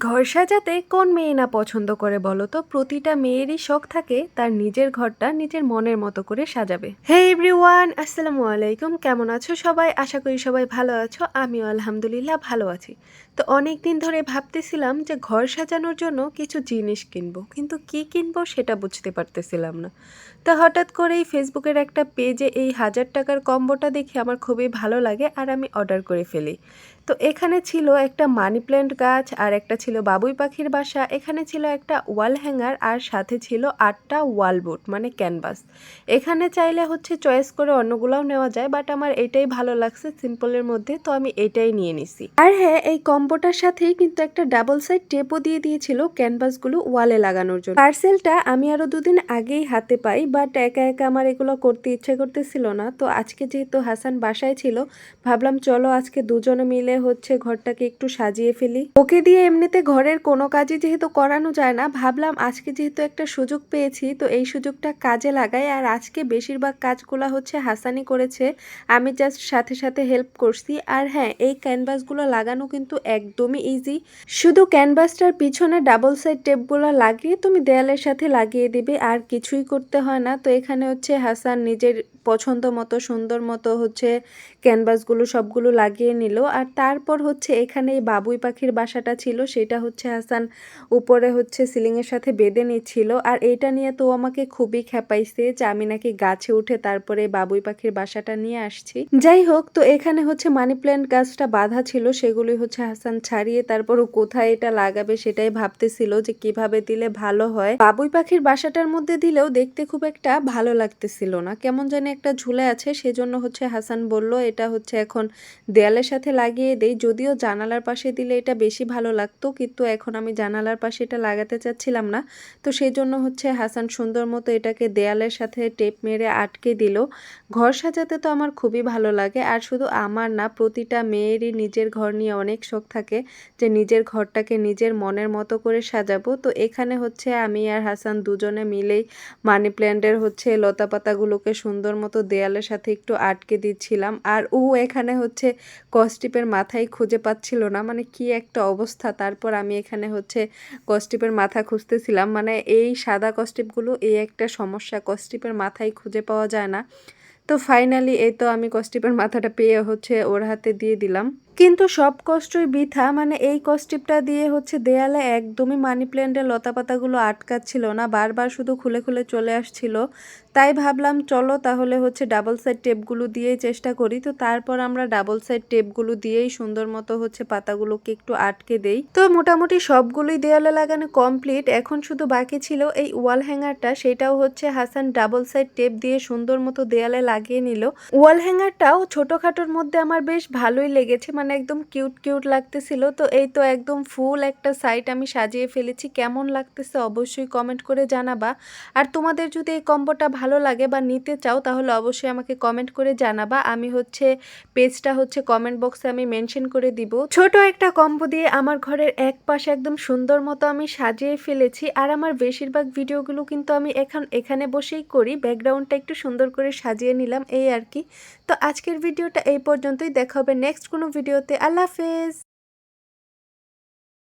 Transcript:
ঘর সাজাতে কোন মেয়ে না পছন্দ করে বলো তো? প্রতিটা মেয়েরই শখ থাকে তার নিজের ঘরটা নিজের মনের মতো করে সাজাবে। হে এভরিওয়ান, আসসালামু আলাইকুম। কেমন আছো সবাই? আশা করি সবাই ভালো আছো। আমিও আলহামদুলিল্লাহ ভালো আছি। তো অনেক দিন ধরে ভাবতেছিলাম যে ঘর সাজানোর জন্য কিছু জিনিস কিনবো, কিন্তু কি কিনবো সেটা বুঝতে পারতেছিলাম না। তো হঠাৎ করেই ফেসবুকের একটা পেজে এই 1000 টাকার কম্বোটা দেখে আমার খুবই ভালো লাগে আর আমি অর্ডার করে ফেলি। তো এখানে ছিল একটা মানি প্ল্যান্ট গাছ, আর একটা ছিল বাবুই পাখির বাসা, এখানে ছিল একটা ওয়াল হ্যাঙ্গার, আর সাথে ছিল 8টা ওয়াল বোর্ড মানে ক্যানভাস। এখানে চাইলে চয়েস করে অন্যগুলোও নেওয়া যায়, বাট আমার এটাই ভালো লাগছে সিম্পলের মধ্যে, তো আমি এটাই নিয়ে নিছি। আর হ্যাঁ, এই কম্বোটার সাথেই কিন্তু একটা ডাবল সাইড টেপও দিয়ে দিয়েছিল ক্যানভাসগুলো ওয়ালে লাগানোর জন্য। পার্সেলটা আমি আরো 2 দিন আগেই হাতে পাই, বাট একা একা আমার এগুলো করতে ইচ্ছে করতেছিল না। তো আজকে যেহেতু হাসান বাসায় ছিল, ভাবলাম চলো আজকে দুজনে মিলে ঘরটাকে একটু সাজিয়ে ফেলি। ওকে দিয়ে এমনিতে ঘরের কোনো কাজই যেহেতু করানো যায় না, ভাবলাম আজকে যেহেতু একটা সুযোগ পেয়েছি তো এই সুযোগটা কাজে লাগাই। আর আজকে বেশিরভাগ কাজগুলো হাসানই করেছে, আমি জাস্ট সাথে সাথে হেল্প করছি। আর হ্যাঁ, এই ক্যানভাসগুলো লাগানো কিন্তু একদমই ইজি। শুধু ক্যানভাসটার পিছনে ডাবল সাইড টেপগুলো লাগিয়ে তুমি দেয়ালের সাথে লাগিয়ে দিবে, আর কিছুই করতে হয় না। তো এখানে হাসান নিজের পছন্দ মতো সুন্দর মতো ক্যানভাসগুলো সবগুলো লাগিয়ে নিল। আর তারপর এখানে এই বাবুই পাখির বাসাটা ছিল, সেটা হাসান উপরে সিলিংয়ের সাথে বেঁধে নিচ্ছিল। আর এইটা নিয়ে তো আমাকে খুবই খেপাইছে যে আমি নাকি গাছে উঠে তারপরে বাবুই পাখির বাসাটা নিয়ে আসছি। যাই হোক, তো এখানে মানি প্ল্যান্ট গাছটা বাঁধা ছিল, সেগুলি হাসান ছাড়িয়ে তারপর ও কোথায় এটা লাগাবে সেটাই ভাবতেছিল যে কিভাবে দিলে ভালো হয়। বাবুই পাখির বাসাটার মধ্যে দিলেও দেখতে খুব একটা ভালো লাগতেছিল না, কেমন জানি একটা ঝুলে আছে। সেজন্য হাসান বলল এটা এখন দেয়ালের সাথে লাগিয়ে দেই। যদিও জানালার পাশে দিলে এটা বেশি ভালো লাগতো, কিন্তু এখন আমি জানালার পাশে এটা লাগাতে চাচ্ছিলাম না। তো সেই জন্য হাসান সুন্দর মতো এটাকে দেয়ালের সাথে টেপ মেরে আটকে দিল। ঘর সাজাতে তো আমার খুবই ভালো লাগে, আর শুধু আমার না, প্রতিটা মেয়েরই নিজের ঘর নিয়ে অনেক শখ থাকে যে নিজের ঘরটাকে নিজের মনের মতো করে সাজাবো। তো এখানে আমি আর হাসান দুজনে মিলেই মানি প্ল্যান্টের লতা পাতাগুলোকে সুন্দর মতো দেয়ালের সাথে একটু আটকে দিচ্ছিলাম। আর ও এখানে কস্টিপের মাথায় খুঁজে পাচ্ছিল না, মানে কি একটা অবস্থা। তারপর আমি এখানে কস্টিপের মাথা খুঁজতেছিলাম, মানে এই সাদা কস্টিপগুলো এই একটা সমস্যা, কস্টিপের মাথায় খুঁজে পাওয়া যায় না। তো ফাইনালি এই তো আমি কস্টিপের মাথাটা পেয়ে ওর হাতে দিয়ে দিলাম। কিন্তু সব কষ্টই বৃথা, মানে এই কস্টিপটা দিয়ে দেয়ালে একদমই মানি প্ল্যান্টের লতা পাতাগুলো আটকাচ্ছিল না, বারবার শুধু খুলে খুলে চলে আসছিল। তাই ভাবলাম চলো তাহলে ডাবল সাইড টেপগুলো দিয়েই চেষ্টা করি। তো তারপর আমরা ডাবল সাইড টেপগুলো দিয়েই সুন্দর মতো পাতাগুলোকে একটু আটকে দেই। তো মোটামুটি সবগুলোই দেয়ালে লাগানো কমপ্লিট। এখন শুধু বাকি ছিল এই ওয়াল হ্যাঙ্গারটা, সেটাও হাসান ডাবল সাইড টেপ দিয়ে সুন্দর মতো দেয়ালে লাগিয়ে নিল। ওয়াল হ্যাঙ্গারটাও ছোটখাটোর মধ্যে আমার বেশ ভালোই লেগেছে, মানে একদম কিউট কিউট লাগতেছিল। তো এই তো একদম ফুল একটা সাইড আমি সাজিয়ে ফেলেছি। কেমন লাগতেছে অবশ্যই কমেন্ট করে জানাবা। আর তোমাদের যদি এই কম্বোটা ভালো লাগে বা নিতে চাও তাহলে অবশ্যই আমাকে কমেন্ট করে জানাবা। আমি পেজটা কমেন্ট বক্সে আমি মেনশন করে দিব। ছোট একটা কম্বো দিয়ে আমার ঘরের এক পাশে একদম সুন্দর মতো আমি সাজিয়ে ফেলেছি। আর আমার বেশিরভাগ ভিডিওগুলো কিন্তু আমি এখানে বসেই করি, ব্যাকগ্রাউন্ডটা একটু সুন্দর করে সাজিয়ে নিলাম এই আর কি। তো আজকের ভিডিওটা এই পর্যন্তই, দেখা হবে নেক্সট কোনো ভিডিওতে। আল্লাহ হাফেজ।